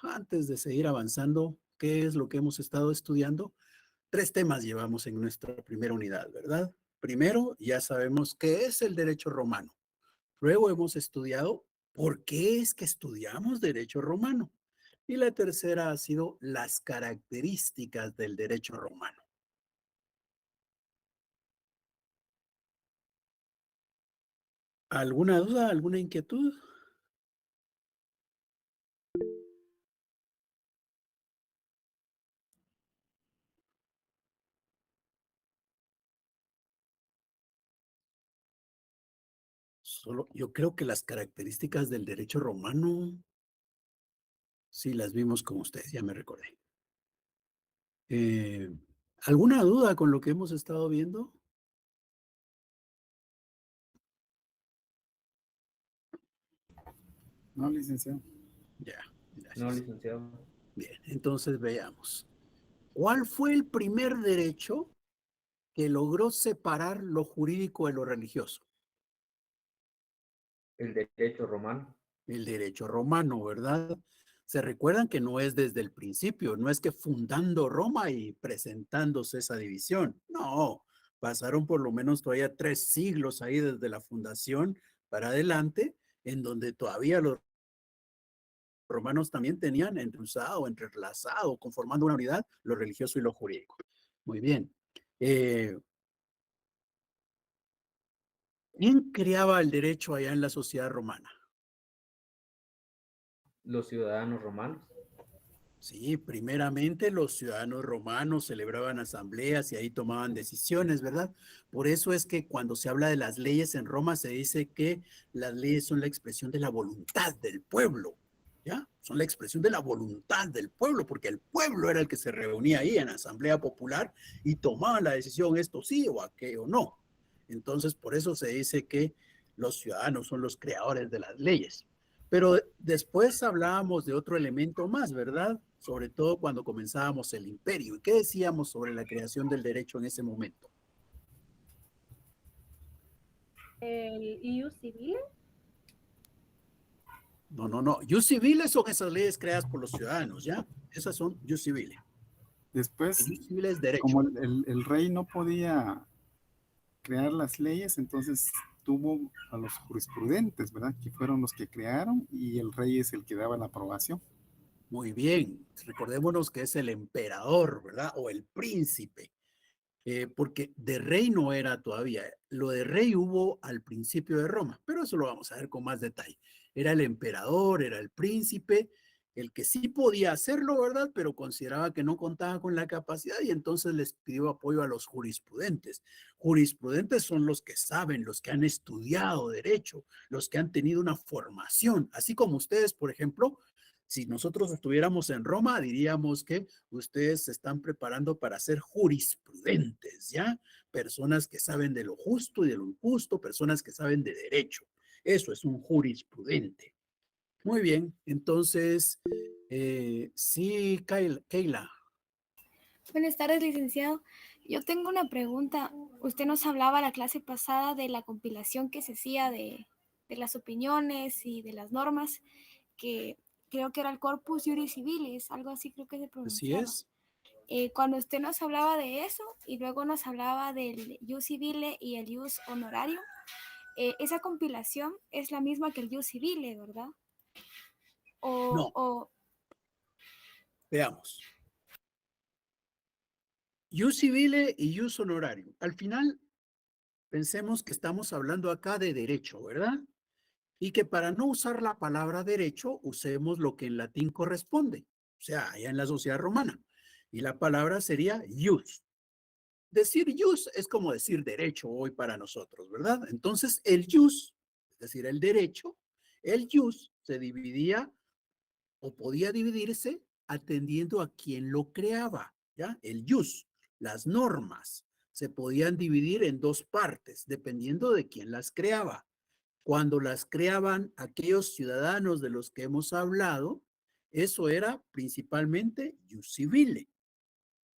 Antes de seguir avanzando, ¿qué es lo que hemos estado estudiando? Tres temas llevamos en nuestra primera unidad, ¿verdad? Primero, ya sabemos qué es el derecho romano. Luego hemos estudiado por qué es que estudiamos derecho romano. Y la tercera ha sido las características del derecho romano. ¿Alguna duda, alguna inquietud? Solo, yo creo que las características del derecho romano, sí las vimos con ustedes, ya me recordé. Eh, ¿Alguna duda con lo que hemos estado viendo? No, licenciado. Ya, No, gracias. licenciado. Bien, entonces veamos. ¿Cuál fue el primer derecho que logró separar lo jurídico de lo religioso? El derecho romano. El derecho romano, ¿verdad? Se recuerdan que no es desde el principio, no es que fundando Roma y presentándose esa división. No, pasaron por lo menos todavía 3 siglos ahí desde la fundación para adelante, en donde todavía los romanos también tenían entruzado, entrelazado, conformando una unidad, lo religioso y lo jurídico. Muy bien. Eh, ¿Quién creaba el derecho allá en la sociedad romana? Los ciudadanos romanos. Sí, primeramente los ciudadanos romanos celebraban asambleas y ahí tomaban decisiones, ¿verdad? Por eso es que cuando se habla de las leyes en Roma se dice que las leyes son la expresión de la voluntad del pueblo, ¿ya? Son la expresión de la voluntad del pueblo, porque el pueblo era el que se reunía ahí en asamblea popular y tomaba la decisión, esto sí o aquello no. Entonces, por eso se dice que los ciudadanos son los creadores de las leyes. Pero después hablábamos de otro elemento más, ¿verdad? Sobre todo cuando comenzábamos el imperio. ¿Y qué decíamos sobre la creación del derecho en ese momento? El ius civil. No, no, no. Jus civiles son esas leyes creadas por los ciudadanos, ¿ya? Esas son jus civiles. El Después, jus civile es derecho. como el rey no podía crear las leyes, entonces tuvo a los jurisprudentes, ¿verdad? Que fueron los que crearon y el rey es el que daba la aprobación. Muy bien. Recordémonos que es el emperador, ¿verdad? O el príncipe. Porque de rey no era todavía. Lo de rey hubo al principio de Roma, pero eso lo vamos a ver con más detalle. Era el emperador, era el príncipe, el que sí podía hacerlo, ¿verdad? Pero consideraba que no contaba con la capacidad y entonces les pidió apoyo a los jurisprudentes. Jurisprudentes son los que saben, los que han estudiado derecho, los que han tenido una formación, así como ustedes, por ejemplo. Si nosotros estuviéramos en Roma, diríamos que ustedes se están preparando para ser jurisprudentes, ¿ya? Personas que saben de lo justo y de lo injusto, personas que saben de derecho. Eso es un jurisprudente. Muy bien, entonces, sí, Keila. Buenas tardes, licenciado. Yo tengo una pregunta. Usted nos hablaba la clase pasada de la compilación que se hacía de las opiniones y de las normas, que creo que era el Corpus Juris Civilis, algo así creo que se Así pronunciaba. es. Cuando usted nos hablaba de eso y luego nos hablaba del Ius Civile y el Ius Honorarium, esa compilación es la misma que el Ius Civile, ¿verdad? No, O veamos. Ius civile y ius honorarium. Al final, pensemos que estamos hablando acá de derecho, ¿verdad? Y que para no usar la palabra derecho, usemos lo que en latín corresponde, o sea, allá en la sociedad romana. Y la palabra sería ius. Decir ius es como decir derecho hoy para nosotros, ¿verdad? Entonces, el ius, es decir, el ius se dividía o podía dividirse atendiendo a quien lo creaba, ¿ya? El ius, las normas, se podían dividir en dos partes, dependiendo de quién las creaba. Cuando las creaban aquellos ciudadanos de los que hemos hablado, eso era principalmente ius civile.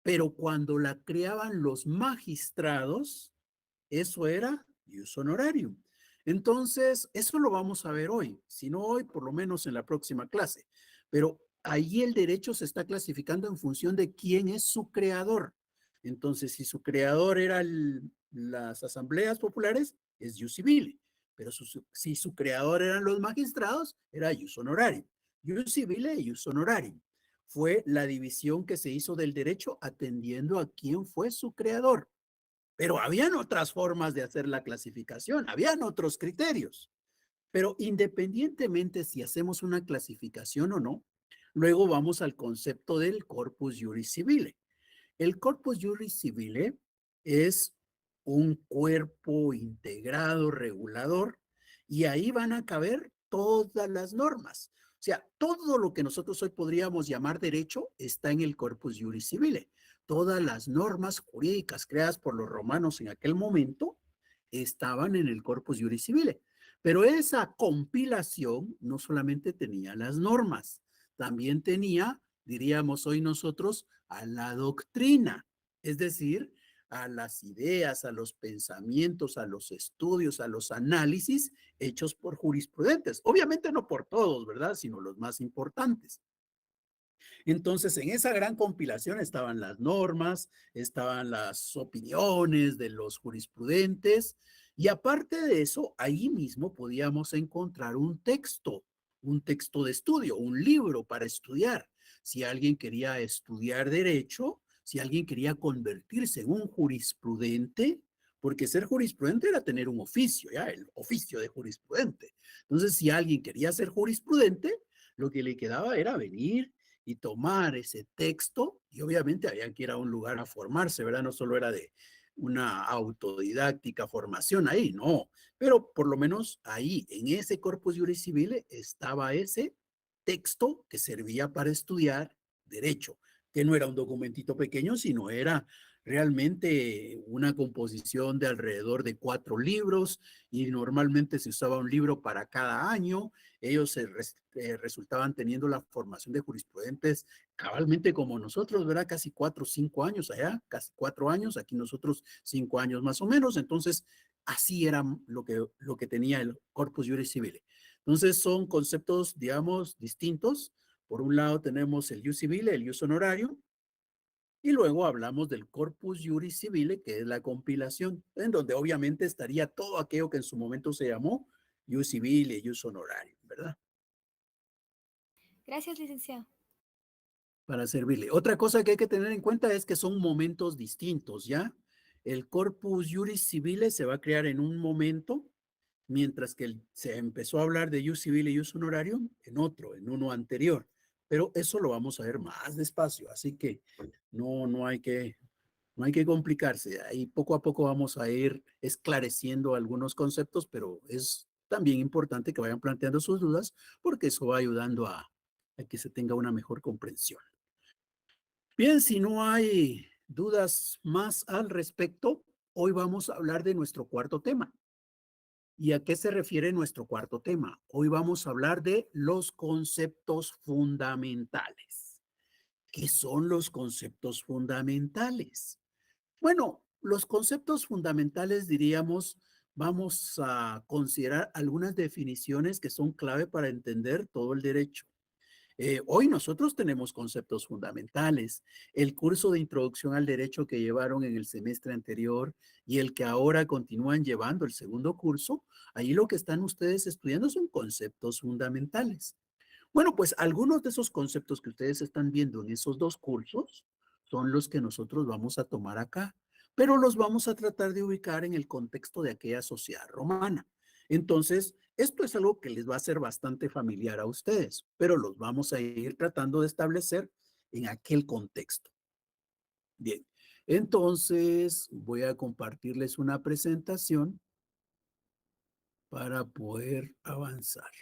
Pero cuando la creaban los magistrados, eso era ius honorarium. Entonces, eso lo vamos a ver hoy, si no hoy, por lo menos en la próxima clase. Pero ahí el derecho se está clasificando en función de quién es su creador. Entonces, si su creador era las asambleas populares, es jus civile. Pero si su creador eran los magistrados, era jus honorarium. Jus civile y jus honorarium. Fue la división que se hizo del derecho atendiendo a quién fue su creador. Pero habían otras formas de hacer la clasificación, habían otros criterios. Pero independientemente si hacemos una clasificación o no, luego vamos al concepto del corpus juris civile. El corpus juris civile es un cuerpo integrado, regulador, y ahí van a caber todas las normas. O sea, todo lo que nosotros hoy podríamos llamar derecho está en el corpus juris civile. Todas las normas jurídicas creadas por los romanos en aquel momento estaban en el corpus juris civile. Pero esa compilación no solamente tenía las normas, también tenía, diríamos hoy nosotros, a la doctrina, es decir, a las ideas, a los pensamientos, a los estudios, a los análisis hechos por jurisprudentes. Obviamente no por todos, ¿verdad? Sino los más importantes. Entonces, en esa gran compilación estaban las normas, estaban las opiniones de los jurisprudentes, y aparte de eso, ahí mismo podíamos encontrar un texto de estudio, un libro para estudiar. Si alguien quería estudiar derecho, si alguien quería convertirse en un jurisprudente, porque ser jurisprudente era tener un oficio, ya, el oficio de jurisprudente. Entonces, si alguien quería ser jurisprudente, lo que le quedaba era venir y tomar ese texto, y obviamente había que ir a un lugar a formarse, ¿verdad? No solo era de una autodidáctica formación ahí, no, pero por lo menos ahí, en ese corpus juris civile, estaba ese texto que servía para estudiar derecho, que no era un documentito pequeño, sino era realmente una composición de alrededor de 4 libros, y normalmente se usaba un libro para cada año. Ellos resultaban teniendo la formación de jurisprudentes cabalmente como nosotros, ¿verdad? Casi 4 o 5 años allá, casi 4 años, aquí nosotros 5 años más o menos. Entonces, así era lo que tenía el corpus juris civile. Entonces, son conceptos, digamos, distintos. Por un lado tenemos el jus civile, el jus honorarium, y luego hablamos del corpus juris civile, que es la compilación, en donde obviamente estaría todo aquello que en su momento se llamó jus civile, jus honorarium, ¿verdad? Gracias, licenciado. Para servirle. Otra cosa que hay que tener en cuenta es que son momentos distintos, ¿ya? El corpus juris civile se va a crear en un momento, mientras que se empezó a hablar de jus civile y jus honorarium en uno anterior. Pero eso lo vamos a ver más despacio, así que no hay que complicarse. Ahí poco a poco vamos a ir esclareciendo algunos conceptos, pero es también importante que vayan planteando sus dudas, porque eso va ayudando a que se tenga una mejor comprensión. Bien, si no hay dudas más al respecto, hoy vamos a hablar de nuestro cuarto tema. ¿Y a qué se refiere nuestro cuarto tema? Hoy vamos a hablar de los conceptos fundamentales. ¿Qué son los conceptos fundamentales? Bueno, los conceptos fundamentales, diríamos, vamos a considerar algunas definiciones que son clave para entender todo el derecho. Hoy nosotros tenemos conceptos fundamentales. El curso de introducción al derecho que llevaron en el semestre anterior y el que ahora continúan llevando el segundo curso, ahí lo que están ustedes estudiando son conceptos fundamentales. Bueno, pues algunos de esos conceptos que ustedes están viendo en esos dos cursos son los que nosotros vamos a tomar acá, pero los vamos a tratar de ubicar en el contexto de aquella sociedad romana. Entonces, esto es algo que les va a ser bastante familiar a ustedes, pero los vamos a ir tratando de establecer en aquel contexto. Bien, entonces voy a compartirles una presentación para poder avanzar.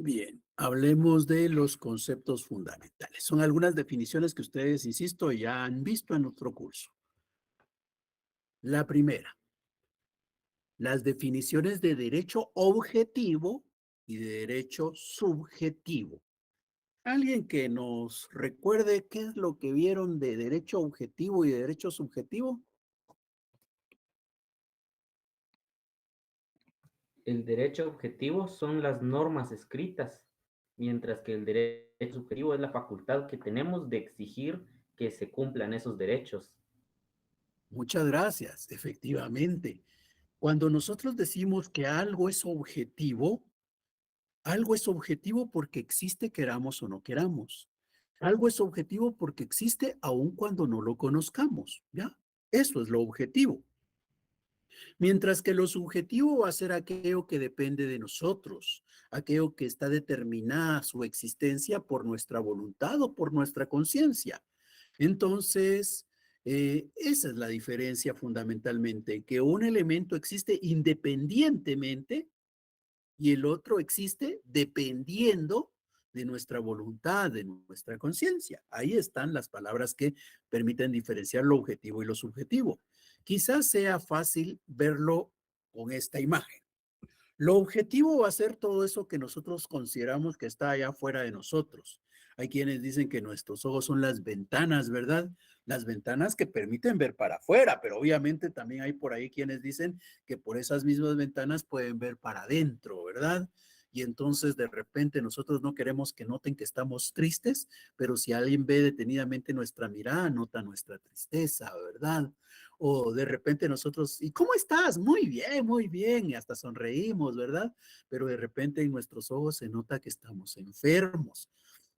Bien, hablemos de los conceptos fundamentales. Son algunas definiciones que ustedes, insisto, ya han visto en nuestro curso. La primera, las definiciones de derecho objetivo y de derecho subjetivo. Alguien que nos recuerde qué es lo que vieron de derecho objetivo y de derecho subjetivo. El derecho objetivo son las normas escritas, mientras que el derecho subjetivo es la facultad que tenemos de exigir que se cumplan esos derechos. Muchas gracias, efectivamente. Cuando nosotros decimos que algo es objetivo porque existe, queramos o no queramos. Algo es objetivo porque existe aun cuando no lo conozcamos, ¿ya? Eso es lo objetivo. Mientras que lo subjetivo va a ser aquello que depende de nosotros, aquello que está determinada su existencia por nuestra voluntad o por nuestra conciencia. Entonces, esa es la diferencia fundamentalmente, que un elemento existe independientemente y el otro existe dependiendo de nuestra voluntad, de nuestra conciencia. Ahí están las palabras que permiten diferenciar lo objetivo y lo subjetivo. Quizás sea fácil verlo con esta imagen. Lo objetivo va a ser todo eso que nosotros consideramos que está allá fuera de nosotros. Hay quienes dicen que nuestros ojos son las ventanas, ¿verdad? Las ventanas que permiten ver para afuera, pero obviamente también hay por ahí quienes dicen que por esas mismas ventanas pueden ver para adentro, ¿verdad? Y entonces de repente nosotros no queremos que noten que estamos tristes, pero si alguien ve detenidamente nuestra mirada, nota nuestra tristeza, ¿verdad? O de repente nosotros, ¿y cómo estás? Muy bien, y hasta sonreímos, ¿verdad? Pero de repente en nuestros ojos se nota que estamos enfermos.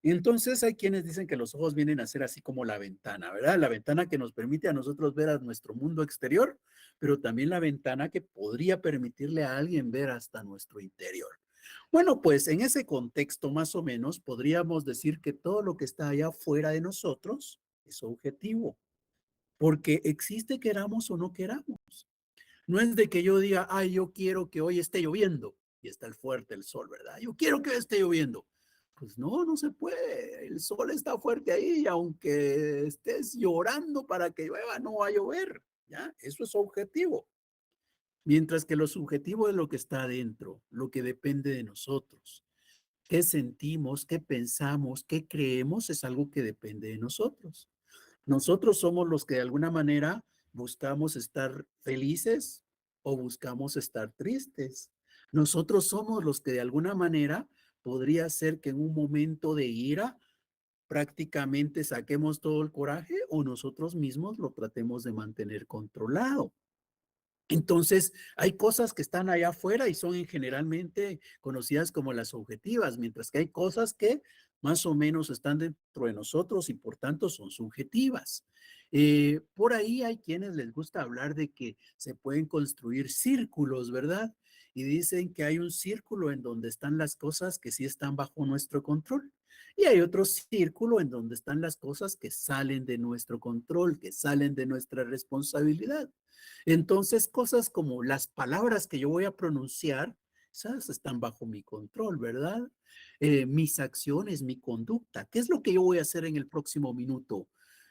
Entonces hay quienes dicen que los ojos vienen a ser así como la ventana, ¿verdad? La ventana que nos permite a nosotros ver a nuestro mundo exterior, pero también la ventana que podría permitirle a alguien ver hasta nuestro interior. Bueno, pues en ese contexto más o menos podríamos decir que todo lo que está allá fuera de nosotros es objetivo, porque existe queramos o no queramos. No es de que yo diga, ay, yo quiero que hoy esté lloviendo y está el fuerte el sol, ¿verdad? Yo quiero que hoy esté lloviendo. Pues no, no se puede. El sol está fuerte ahí y aunque estés llorando para que llueva, no va a llover, ¿ya? Eso es objetivo. Mientras que lo subjetivo es lo que está adentro, lo que depende de nosotros. ¿Qué sentimos, qué pensamos, qué creemos? Es algo que depende de nosotros. Nosotros somos los que de alguna manera buscamos estar felices o buscamos estar tristes. Nosotros somos los que de alguna manera podría ser que en un momento de ira prácticamente saquemos todo el coraje o nosotros mismos lo tratemos de mantener controlado. Entonces, hay cosas que están allá afuera y son generalmente conocidas como las objetivas, mientras que hay cosas que más o menos están dentro de nosotros y por tanto son subjetivas. Por ahí hay quienes les gusta hablar de que se pueden construir círculos, ¿verdad? Y dicen que hay un círculo en donde están las cosas que sí están bajo nuestro control. Y hay otro círculo en donde están las cosas que salen de nuestro control, que salen de nuestra responsabilidad. Entonces, cosas como las palabras que yo voy a pronunciar, esas están bajo mi control, ¿verdad? Mis acciones, mi conducta, ¿qué es lo que yo voy a hacer en el próximo minuto?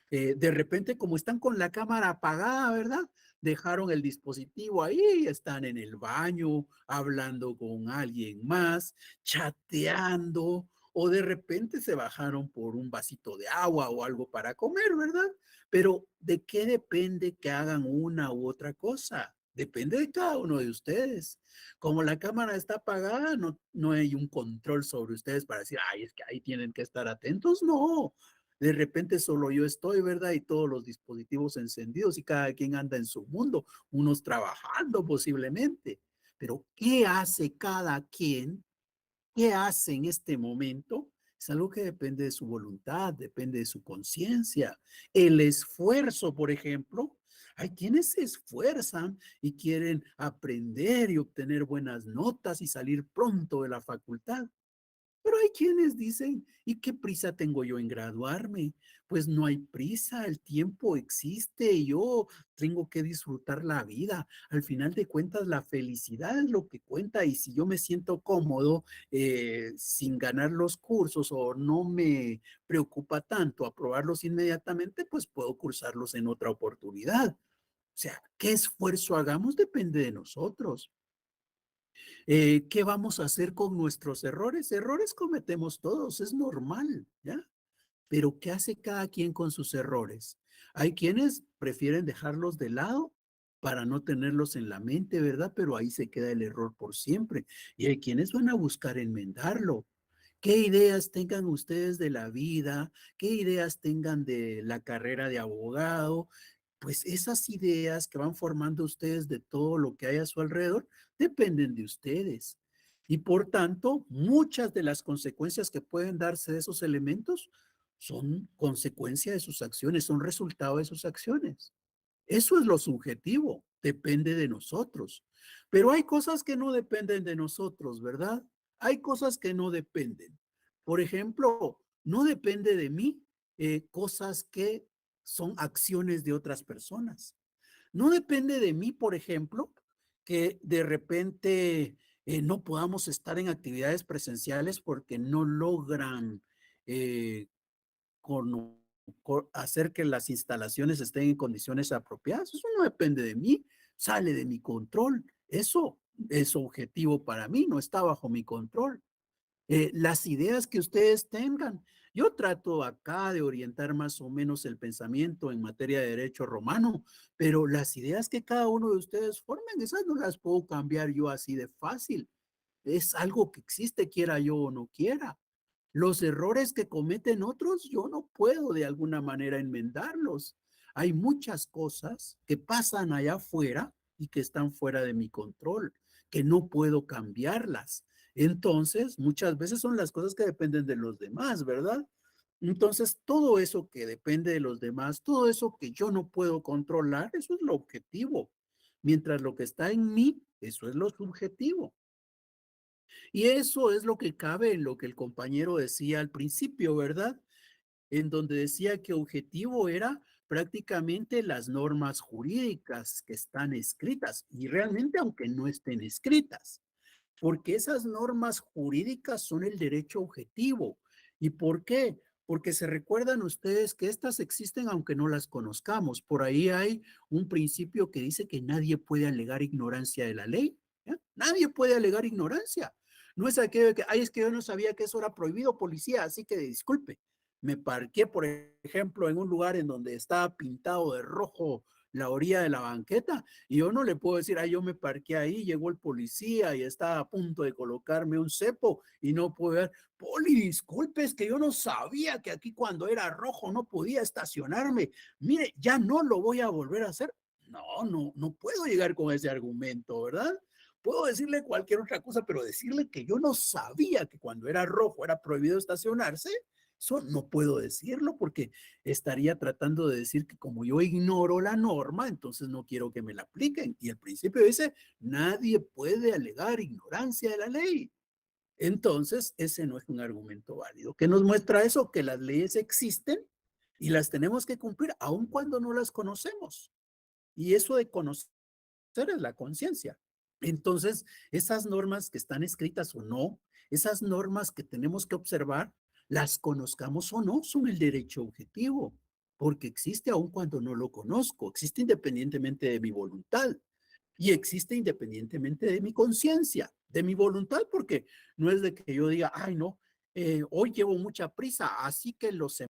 De repente, como están con la cámara apagada, ¿verdad? Dejaron el dispositivo ahí, están en el baño, hablando con alguien más, chateando, o de repente se bajaron por un vasito de agua o algo para comer, ¿verdad? Pero ¿de qué depende que hagan una u otra cosa? Depende de cada uno de ustedes. Como la cámara está apagada, no hay un control sobre ustedes para decir, ay, es que ahí tienen que estar atentos. No, de repente solo yo estoy, ¿verdad? Y todos los dispositivos encendidos y cada quien anda en su mundo, unos trabajando posiblemente. Pero ¿qué hace cada quien? ¿Qué hace en este momento? Es algo que depende de su voluntad, depende de su conciencia. El esfuerzo, por ejemplo, hay quienes se esfuerzan y quieren aprender y obtener buenas notas y salir pronto de la facultad. Pero hay quienes dicen, ¿y qué prisa tengo yo en graduarme? Pues no hay prisa, el tiempo existe, y yo tengo que disfrutar la vida. Al final de cuentas, la felicidad es lo que cuenta y si yo me siento cómodo sin ganar los cursos o no me preocupa tanto aprobarlos inmediatamente, pues puedo cursarlos en otra oportunidad. O sea, qué esfuerzo hagamos depende de nosotros. ¿Qué vamos a hacer con nuestros errores? Errores cometemos todos, es normal, ¿ya? Pero ¿qué hace cada quien con sus errores? Hay quienes prefieren dejarlos de lado para no tenerlos en la mente, ¿verdad? Pero ahí se queda el error por siempre. Y hay quienes van a buscar enmendarlo. ¿Qué ideas tengan ustedes de la vida? ¿Qué ideas tengan de la carrera de abogado? Pues esas ideas que van formando ustedes de todo lo que hay a su alrededor dependen de ustedes. Y por tanto, muchas de las consecuencias que pueden darse de esos elementos son consecuencia de sus acciones, son resultado de sus acciones. Eso es lo subjetivo, depende de nosotros. Pero hay cosas que no dependen de nosotros, ¿verdad? Hay cosas que no dependen. Por ejemplo, no depende de mí cosas que son acciones de otras personas. No depende de mí, por ejemplo, que de repente no podamos estar en actividades presenciales porque no logran eh, con, hacer que las instalaciones estén en condiciones apropiadas. Eso no depende de mí, sale de mi control. Eso es objetivo para mí, no está bajo mi control. Las ideas que ustedes tengan. Yo trato acá de orientar más o menos el pensamiento en materia de derecho romano, pero las ideas que cada uno de ustedes formen, esas no las puedo cambiar yo así de fácil. Es algo que existe, quiera yo o no quiera. Los errores que cometen otros, yo no puedo de alguna manera enmendarlos. Hay muchas cosas que pasan allá afuera y que están fuera de mi control, que no puedo cambiarlas. Entonces, muchas veces son las cosas que dependen de los demás, ¿verdad? Entonces, todo eso que depende de los demás, todo eso que yo no puedo controlar, eso es lo objetivo. Mientras lo que está en mí, eso es lo subjetivo. Y eso es lo que cabe en lo que el compañero decía al principio, ¿verdad? En donde decía que objetivo era prácticamente las normas jurídicas que están escritas y realmente aunque no estén escritas, porque esas normas jurídicas son el derecho objetivo. ¿Y por qué? Porque se recuerdan ustedes que estas existen aunque no las conozcamos. Por ahí hay un principio que dice que nadie puede alegar ignorancia de la ley. ¿Ya? Nadie puede alegar ignorancia. No es aquello de que, ay, es que yo no sabía que eso era prohibido, policía, así que disculpe. Me parqué, por ejemplo, en un lugar en donde estaba pintado de rojo la orilla de la banqueta y yo no le puedo decir, ay, yo me parqué ahí, llegó el policía y estaba a punto de colocarme un cepo y no puedo ver, poli, disculpe, es que yo no sabía que aquí cuando era rojo no podía estacionarme. Mire, ya no lo voy a volver a hacer. No puedo llegar con ese argumento, ¿verdad? Puedo decirle cualquier otra cosa, pero decirle que yo no sabía que cuando era rojo era prohibido estacionarse, eso no puedo decirlo porque estaría tratando de decir que como yo ignoro la norma, entonces no quiero que me la apliquen. Y el principio dice, nadie puede alegar ignorancia de la ley. Entonces, ese no es un argumento válido. ¿Qué nos muestra eso? Que las leyes existen y las tenemos que cumplir aun cuando no las conocemos. Y eso de conocer es la conciencia. Entonces, esas normas que están escritas o no, esas normas que tenemos que observar, las conozcamos o no, son el derecho objetivo, porque existe aun cuando no lo conozco, existe independientemente de mi voluntad y existe independientemente de mi conciencia, de mi voluntad, porque no es de que yo diga, ay, no, hoy llevo mucha prisa, así que los